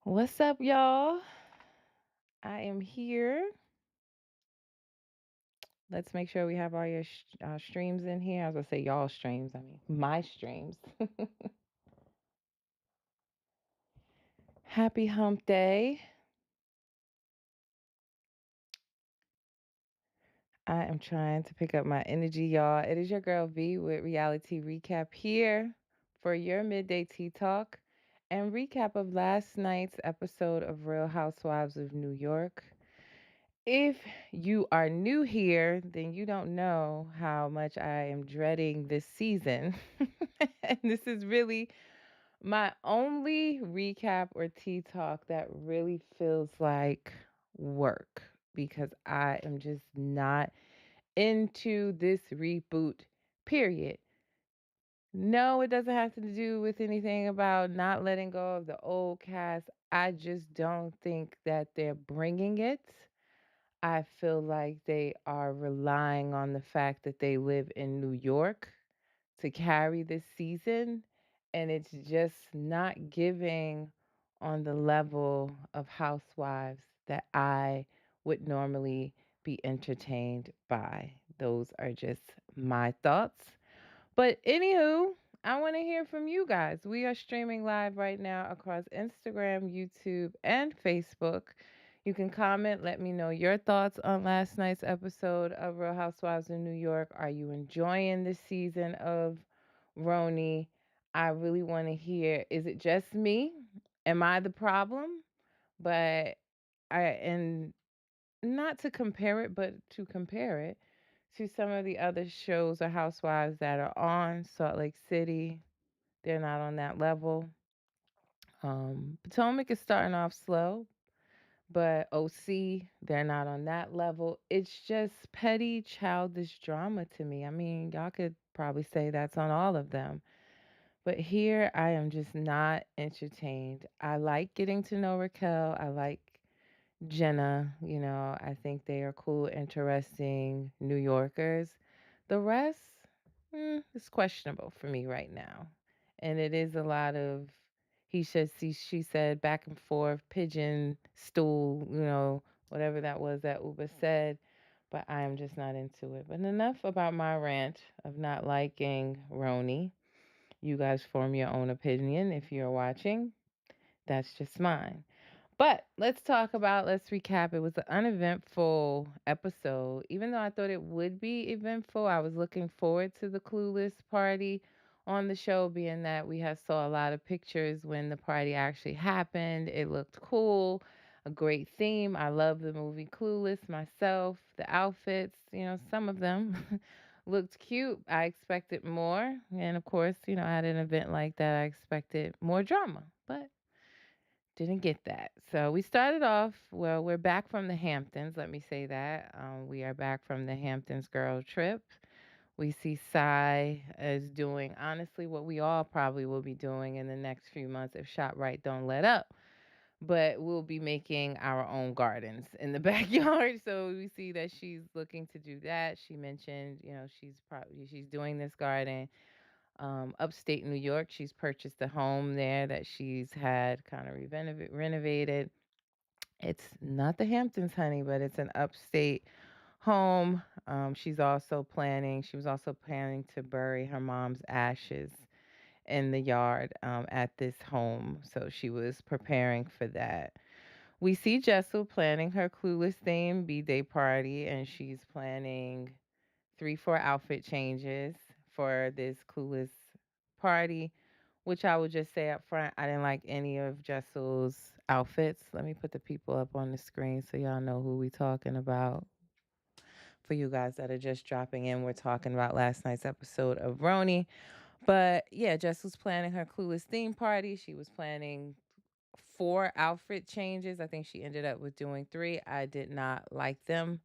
What's up, y'all? I am here. Let's make sure we have all your streams in here. I was gonna say y'all streams. I mean my streams. Happy Hump Day. I am trying to pick up my energy, y'all. It is your girl V with Reality Recap here for your midday tea talk and recap of last night's episode of Real Housewives of New York. If you are new here, then you don't know how much I am dreading this season. And this is really my only recap or tea talk that really feels like work because I am just not into this reboot, period. No, it doesn't have to do with anything about not letting go of the old cast. I just don't think that they're bringing it. I feel like they are relying on the fact that they live in New York to carry this season, and it's just not giving on the level of Housewives that I would normally be entertained by. Those are just my thoughts. But anywho, I want to hear from you guys. We are streaming live right now across Instagram, YouTube, and Facebook. You can comment, let me know your thoughts on last night's episode of Real Housewives in New York. Are you enjoying this season of RHONY? I really want to hear, is it just me? Am I the problem? But and not to compare it, but to compare it to some of the other shows or housewives that are on Salt Lake City. They're not on that level. Potomac is starting off slow, but OC, they're not on that level. It's just petty, childish drama to me. I mean, y'all could probably say that's on all of them. But here, I am just not entertained. I like getting to know Raquel. I like Jenna, I think they are cool, interesting New Yorkers. The rest, it's questionable for me right now. And it is a lot of he said, she said, back and forth, pigeon, stool, whatever that was that Uber said. But I am just not into it. But enough about my rant of not liking RHONY. You guys form your own opinion if you're watching. That's just mine. But let's recap. It was an uneventful episode. Even though I thought it would be eventful, I was looking forward to the Clueless party on the show, being that we had saw a lot of pictures when the party actually happened. It looked cool, a great theme. I love the movie Clueless myself. The outfits, some of them looked cute. I expected more. And of course, at an event like that, I expected more drama. But didn't get that. So we started off, well, we're back from the Hamptons. Let me say that. We are back from the Hamptons girl trip. We see Sai is doing, honestly, what we all probably will be doing in the next few months if ShopRite don't let up. But we'll be making our own gardens in the backyard. So we see that she's looking to do that. She mentioned, she's doing this garden upstate New York. She's purchased a home there that she's had kind of renovated. It's not the Hamptons, honey, but it's an upstate home. She was also planning to bury her mom's ashes in the yard at this home. So she was preparing for that. We see Jessel planning her Clueless theme B-Day party, and she's planning 4 outfit changes for this Clueless party, which I would just say up front, I didn't like any of Jessel's outfits. Let me put the people up on the screen so y'all know who we talking about. For you guys that are just dropping in, we're talking about last night's episode of RHONY. But yeah, Jessel's planning her Clueless theme party. She was planning 4 outfit changes. I think she ended up with doing 3. I did not like them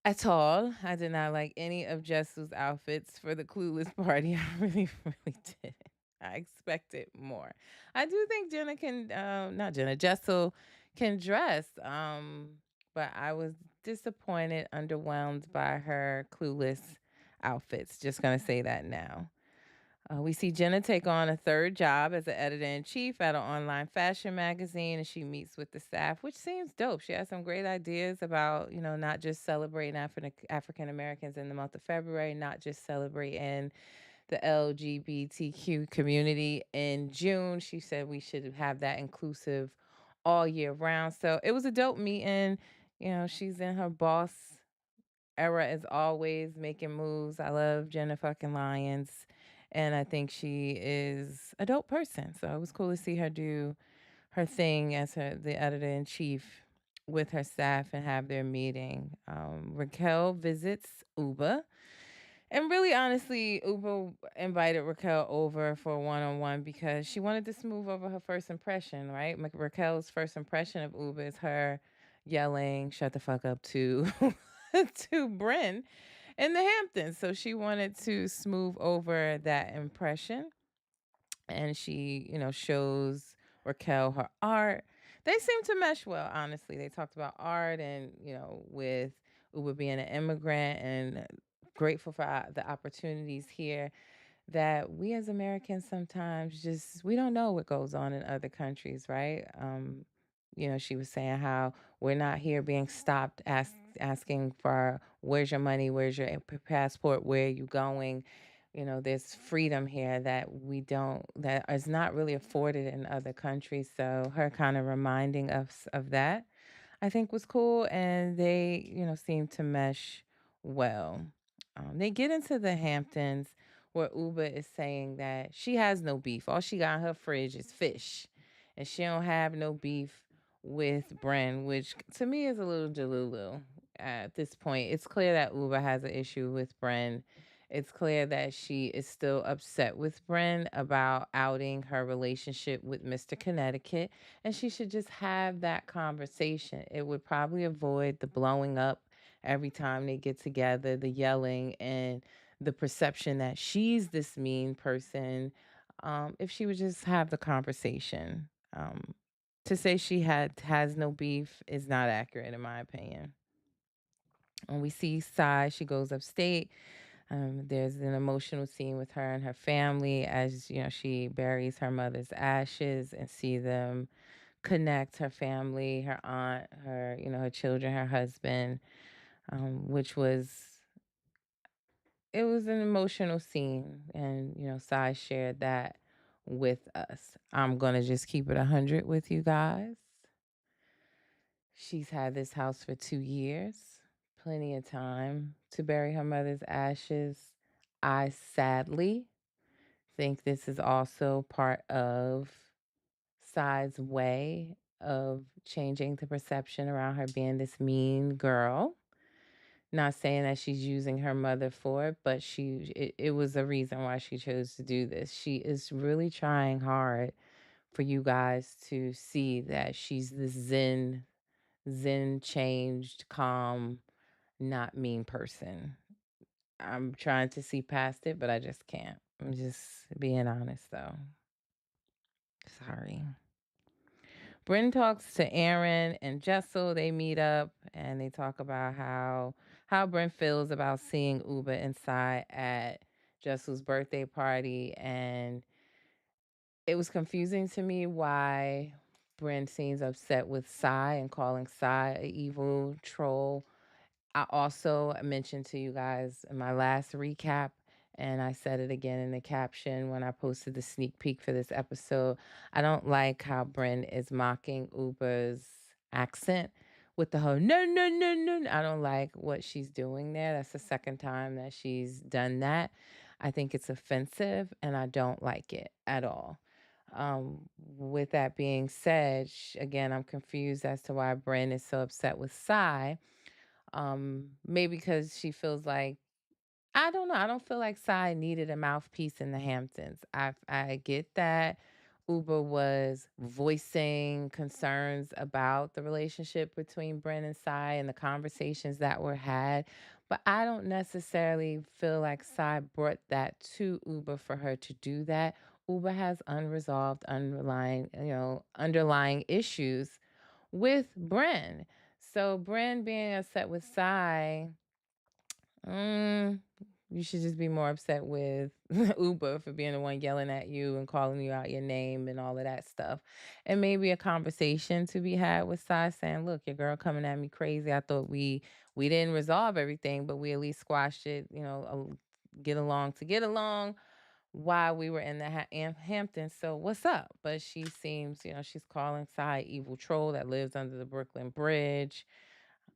at all. I did not like any of Jessel's outfits for the Clueless party. I really, really didn't. I expected more. I do think Jenna can, not Jenna, Jessel can dress. But I was disappointed, underwhelmed by her Clueless outfits. Just gonna say that now. We see Jenna take on a third job as an editor in chief at an online fashion magazine, and she meets with the staff, which seems dope. She has some great ideas about, not just celebrating African Americans in the month of February, not just celebrating the LGBTQ community in June. She said we should have that inclusive all year round. So it was a dope meeting. She's in her boss era as always, making moves. I love Jenna fucking Lyons. And I think she is a dope person. So it was cool to see her do her thing as the editor in chief with her staff and have their meeting. Raquel visits Uba. And really, honestly, Uba invited Raquel over for a one-on-one because she wanted to smooth over her first impression, right? Raquel's first impression of Uba is her yelling, "Shut the fuck up" to to Bryn in the Hamptons. So she wanted to smooth over that impression, and she, shows Raquel her art. They seem to mesh well, honestly. They talked about art and, with Uba being an immigrant and grateful for the opportunities here, that we as Americans sometimes just we don't know what goes on in other countries, right? She was saying how we're not here being stopped asking for where's your money, where's your passport, where are you going? There's freedom here that is not really afforded in other countries. So her kind of reminding us of that, I think, was cool, and they, seem to mesh well. They get into the Hamptons where Uba is saying that she has no beef. All she got in her fridge is fish, and she don't have no beef with Bren, which to me is a little delulu at this point. It's clear that Uba has an issue with Bren. It's clear that she is still upset with Bren about outing her relationship with Mr. Connecticut, and she should just have that conversation. It would probably avoid the blowing up every time they get together, the yelling, and the perception that she's this mean person. If she would just have the conversation. To say she has no beef is not accurate in my opinion. And we see Sai, she goes upstate. There's an emotional scene with her and her family as she buries her mother's ashes and see them connect, her family, her aunt, her children, her husband, which was it was an emotional scene, and Sai shared that with us. I'm gonna just keep it 100 with you guys. She's had this house for 2 years, plenty of time to bury her mother's ashes. I sadly think this is also part of Sai's way of changing the perception around her being this mean girl. Not saying that she's using her mother for it, but it was a reason why she chose to do this. She is really trying hard for you guys to see that she's this zen changed, calm, not mean person. I'm trying to see past it, but I just can't. I'm just being honest though. Sorry. Bryn talks to Aaron and Jessel. They meet up and they talk about how Bryn feels about seeing Uba inside at Jessel's birthday party, and it was confusing to me why Bryn seems upset with Sai and calling Sai a evil troll. I also mentioned to you guys in my last recap, and I said it again in the caption when I posted the sneak peek for this episode. I don't like how Bryn is mocking Uber's accent with the whole no, no, no, no. I don't like what she's doing there. That's the second time that she's done that. I think it's offensive, and I don't like it at all. With that being said, again, I'm confused as to why Bryn is so upset with Sai. Maybe because she feels like I don't know. I don't feel like Sai needed a mouthpiece in the Hamptons. I get that Uber was voicing concerns about the relationship between Brent and Sai and the conversations that were had, but I don't necessarily feel like Sai brought that to Uber for her to do that. Uber has unresolved underlying issues with Bren. So Bren being upset with Sai, mm, You should just be more upset with Uber for being the one yelling at you and calling you out your name and all of that stuff. And maybe a conversation to be had with Sai saying, "Look, your girl coming at me crazy. I thought we didn't resolve everything, but we at least squashed it, get along to get along while we were in the Hamptons. So what's up?" But she seems, she's calling Sai evil troll that lives under the Brooklyn Bridge.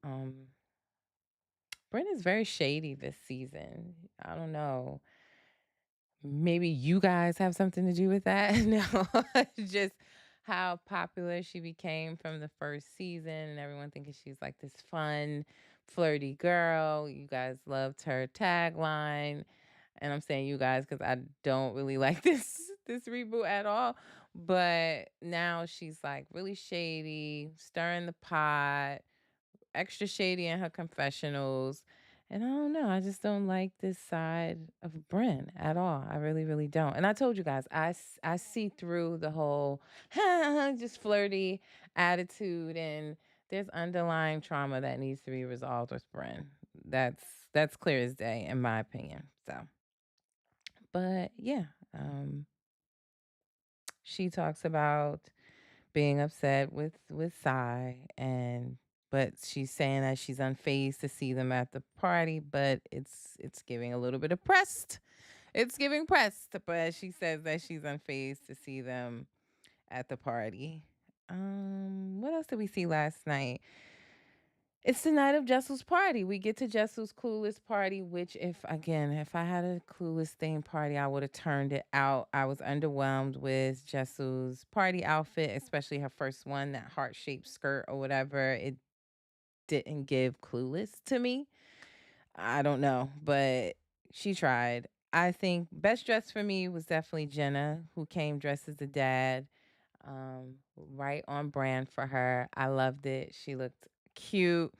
Um Brent is very shady this season. I don't know. Maybe you guys have something to do with that. No, just how popular she became from the first season, and everyone thinking she's like this fun, flirty girl. You guys loved her tagline, and I'm saying you guys because I don't really like this reboot at all. But now she's like really shady, stirring the pot, extra shady in her confessionals. And I don't know. I just don't like this side of Bryn at all. I really, really don't. And I told you guys, I see through the whole just flirty attitude, and there's underlying trauma that needs to be resolved with Bryn. That's that's clear as day, in my opinion. So, but yeah, um, she talks about being upset with Sai, and but she's saying that she's unfazed to see them at the party, but it's giving a little bit of pressed. It's giving pressed, but she says that she's unfazed to see them at the party. What else did we see last night? It's the night of Jessel's party. We get to Jessel's Clueless party, which, if I had a Clueless theme party, I would have turned it out. I was underwhelmed with Jessel's party outfit, especially her first one, that heart shaped skirt or whatever. It didn't give Clueless to me. I don't know, but she tried. I think best dressed for me was definitely Jenna, who came dressed as the dad. Right on brand for her. I loved it. She looked cute.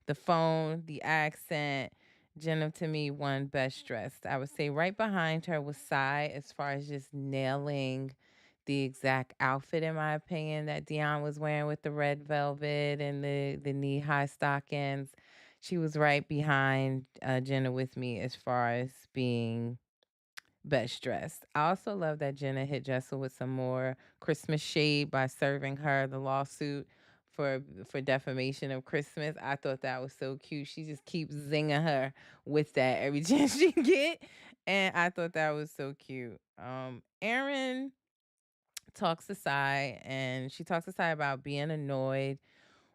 The phone, the accent. Jenna to me won best dressed. I would say right behind her was Sai as far as just nailing the exact outfit, in my opinion, that Dion was wearing with the red velvet and the knee high stockings. She was right behind Jenna with me as far as being best dressed. I also love that Jenna hit Jessel with some more Christmas shade by serving her the lawsuit for defamation of Christmas. I thought that was so cute. She just keeps zinging her with that every chance she get, and I thought that was so cute. Erin talks to Sai, and she talks to Sai about being annoyed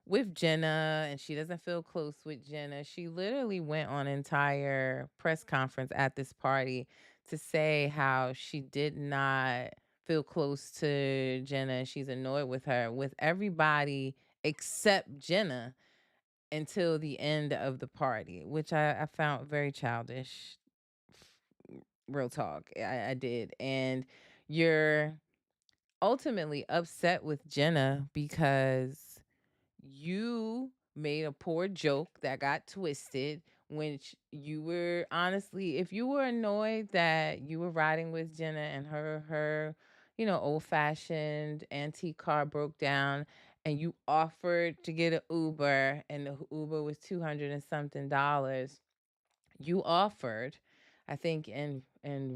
with Jenna, and she doesn't feel close with Jenna. She literally went on an entire press conference at this party to say how she did not feel close to Jenna and she's annoyed with her, with everybody except Jenna until the end of the party, which I found very childish. Real talk. I did. And you're ultimately upset with Jenna because you made a poor joke that got twisted, which you were honestly, if you were annoyed that you were riding with Jenna and her old fashioned antique car broke down, and you offered to get an Uber and the Uber was 200 and something dollars, you offered. I think in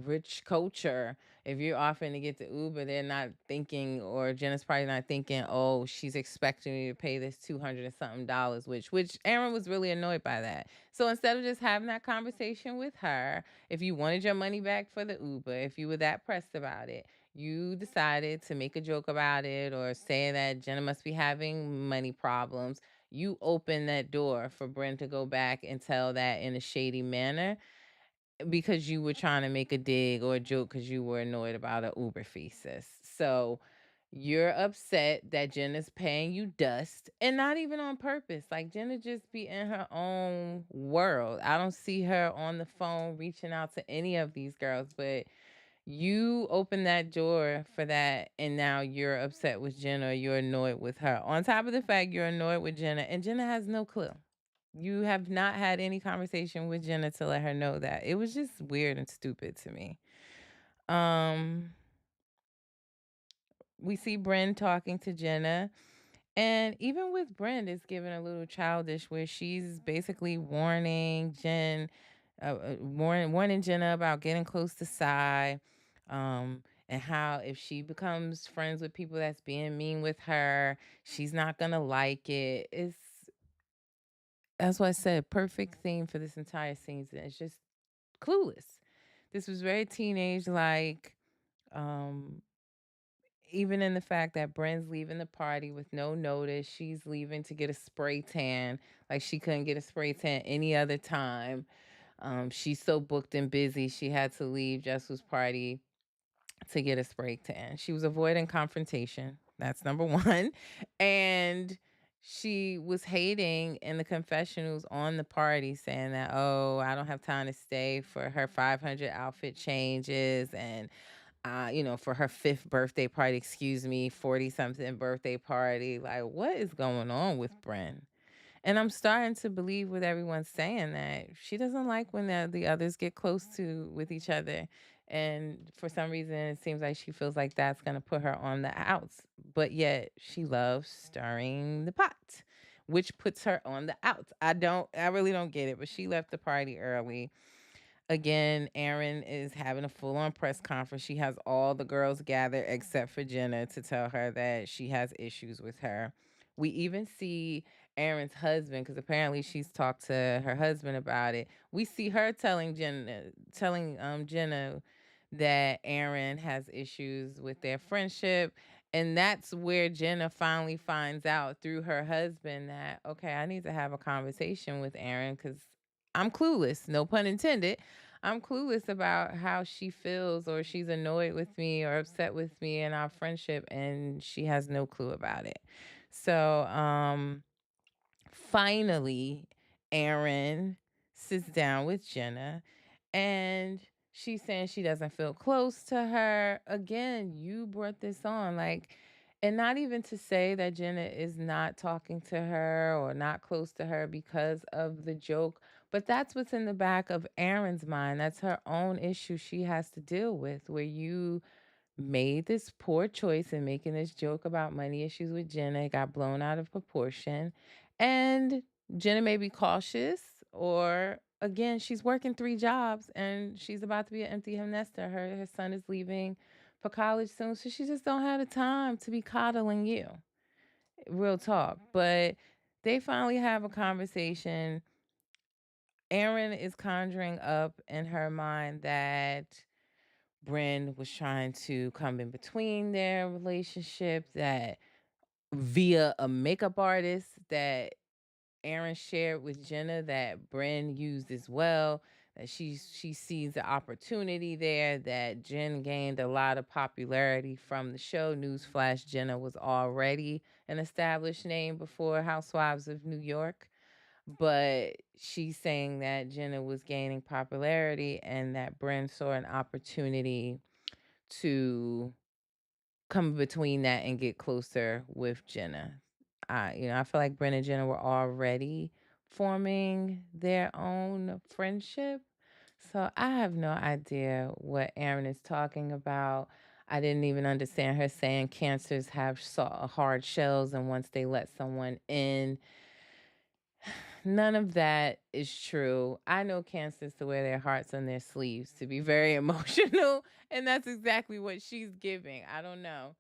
rich culture, if you're offering to get the Uber, they're not thinking, or Jenna's probably not thinking, oh, she's expecting me to pay this 200 and something dollars, which Aaron was really annoyed by that. So instead of just having that conversation with her, if you wanted your money back for the Uber, if you were that pressed about it, you decided to make a joke about it or say that Jenna must be having money problems. You open that door for Brent to go back and tell that in a shady manner because you were trying to make a dig or a joke because you were annoyed about a Uber fee, sis. So you're upset that Jenna's paying you dust, and not even on purpose. Like, Jenna just be in her own world. I don't see her on the phone reaching out to any of these girls, but you open that door for that, and now you're upset with Jenna. You're annoyed with her. On top of the fact you're annoyed with Jenna, and Jenna has no clue. You have not had any conversation with Jenna to let her know that. It was just weird and stupid to me. Um, we see Bryn talking to Jenna, and even with Bryn, it's given a little childish where she's basically warning Jen. warning Jenna about getting close to Sai, and how if she becomes friends with people that's being mean with her, she's not gonna like it. It's That's why I said perfect theme for this entire season. It's just clueless. This was very teenage like. Um, Even in the fact that Bren's leaving the party with no notice, she's leaving to get a spray tan. Like she couldn't get a spray tan any other time. She's so booked and busy, she had to leave Jessel's party to get a spray tan. She was avoiding confrontation. That's number one. And she was hating in the confessionals on the party, saying that, oh, I don't have time to stay for her 500 outfit changes. And for her fifth birthday party, excuse me, 40 something birthday party. Like, what is going on with Bren? And I'm starting to believe what everyone's saying, that she doesn't like when the others get close to with each other. And for some reason, it seems like she feels like that's going to put her on the outs. But yet she loves stirring the pot, which puts her on the outs. I really don't get it. But she left the party early. Again, Erin is having a full on press conference. She has all the girls gathered except for Jenna to tell her that she has issues with her. We even see Erin's husband, because apparently she's talked to her husband about it. We see her telling Jenna that Erin has issues with their friendship. And that's where Jenna finally finds out through her husband that, okay, I need to have a conversation with Erin because I'm clueless, no pun intended. I'm clueless about how she feels, or she's annoyed with me or upset with me in our friendship, and she has no clue about it. So, finally, Erin sits down with Jenna, and she's saying she doesn't feel close to her. Again, you brought this on, like, and not even to say that Jenna is not talking to her or not close to her because of the joke, but that's what's in the back of Erin's mind. That's her own issue she has to deal with, where you made this poor choice in making this joke about money issues with Jenna. It got blown out of proportion. And Jenna may be cautious, or again, she's working three jobs and she's about to be an empty nester. Her son is leaving for college soon. So she just don't have the time to be coddling you. Real talk. But they finally have a conversation. Erin is conjuring up in her mind that Bryn was trying to come in between their relationship, that via a makeup artist that Aaron shared with Jenna, that Bryn used as well, that she sees the opportunity there, that Jen gained a lot of popularity from the show. Newsflash, Jenna was already an established name before Housewives of New York. But she's saying that Jenna was gaining popularity and that Bryn saw an opportunity to come between that and get closer with Jenna. I feel like Bryn and Jenna were already forming their own friendship. So I have no idea what Aaron is talking about. I didn't even understand her saying cancers have hard shells, and once they let someone in, none of that is true. I know cancers to wear their hearts on their sleeves, to be very emotional, and that's exactly what she's giving. I don't know.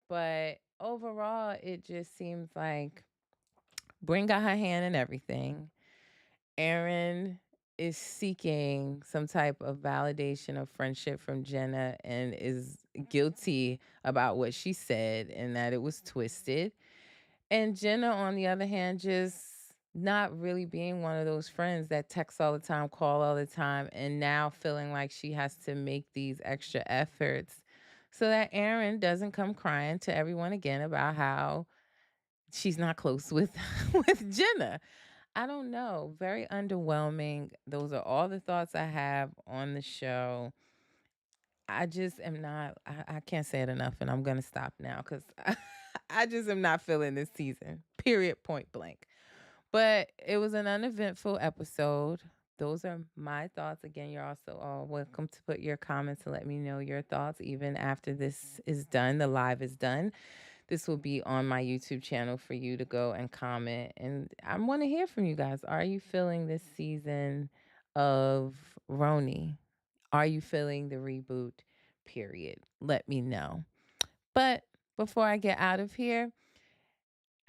But overall, it just seems like Bryn got her hand in everything. Erin is seeking some type of validation of friendship from Jenna and is guilty about what she said and that it was twisted. And Jenna, on the other hand, just not really being one of those friends that texts all the time, call all the time, and now feeling like she has to make these extra efforts so that Erin doesn't come crying to everyone again about how she's not close with with Jenna. I don't know. Very underwhelming. Those are all the thoughts I have on the show. I just am not, I can't say it enough, and I'm going to stop now because I just am not feeling this season, period, point blank. But it was an uneventful episode. Those are my thoughts. Again, you're also all welcome to put your comments and let me know your thoughts even after this is done, the live is done. This will be on my YouTube channel for you to go and comment. And I want to hear from you guys. Are you feeling this season of RHONY. Are you feeling the reboot? Period. Let me know. But before I get out of here,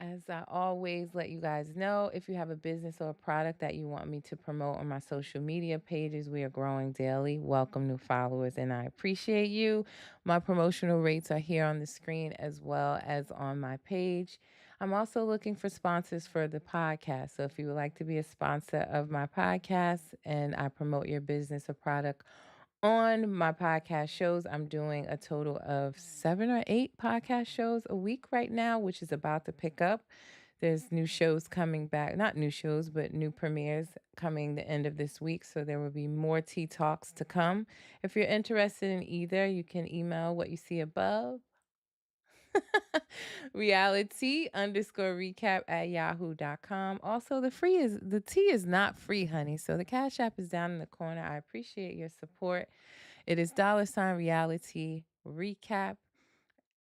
as I always let you guys know, if you have a business or a product that you want me to promote on my social media pages, we are growing daily. Welcome new followers, and I appreciate you. My promotional rates are here on the screen as well as on my page. I'm also looking for sponsors for the podcast. So if you would like to be a sponsor of my podcast and I promote your business or product on my podcast shows, I'm doing a total of 7 or 8 podcast shows a week right now, which is about to pick up. There's new shows coming back, not new shows, but new premieres coming the end of this week. So there will be more tea talks to come. If you're interested in either, you can email what you see above. reality_recap@yahoo.com. Also, the tea is not free, honey. So the Cash App is down in the corner. I appreciate your support. It is $reality recap.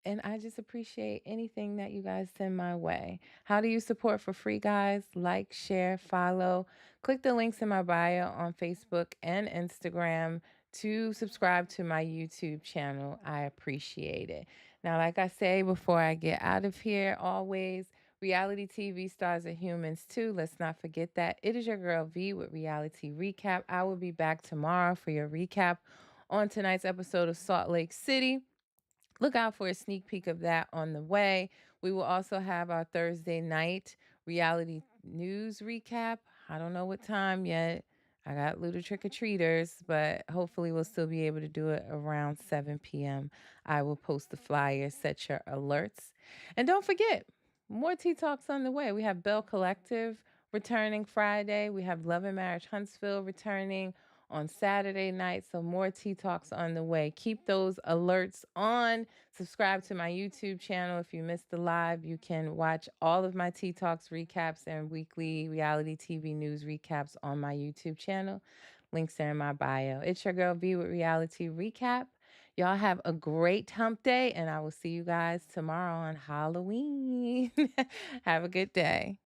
And I just appreciate anything that you guys send my way. How do you support for free, guys? Like, share, follow. Click the links in my bio on Facebook and Instagram to subscribe to my YouTube channel. I appreciate it. Now, like I say before I get out of here, always reality TV stars are humans too. Let's not forget that. It is your girl V with Reality Recap. I will be back tomorrow for your recap on tonight's episode of Salt Lake City. Look out for a sneak peek of that on the way. We will also have our Thursday night reality news recap. I don't know what time yet. I got little trick or treaters, but hopefully we'll still be able to do it around 7 p.m. I will post the flyer, set your alerts. And don't forget, more Tea Talks on the way. We have Bell Collective returning Friday. We have Love and Marriage Huntsville returning on Saturday night. So more Tea Talks on the way. Keep those alerts on. Subscribe to my YouTube channel. If you missed the live, you can watch all of my Tea Talks recaps and weekly reality TV news recaps on my YouTube channel. Links are in my bio. It's your girl V with Reality Recap. Y'all have a great hump day, and I will see you guys tomorrow on Halloween. Have a good day.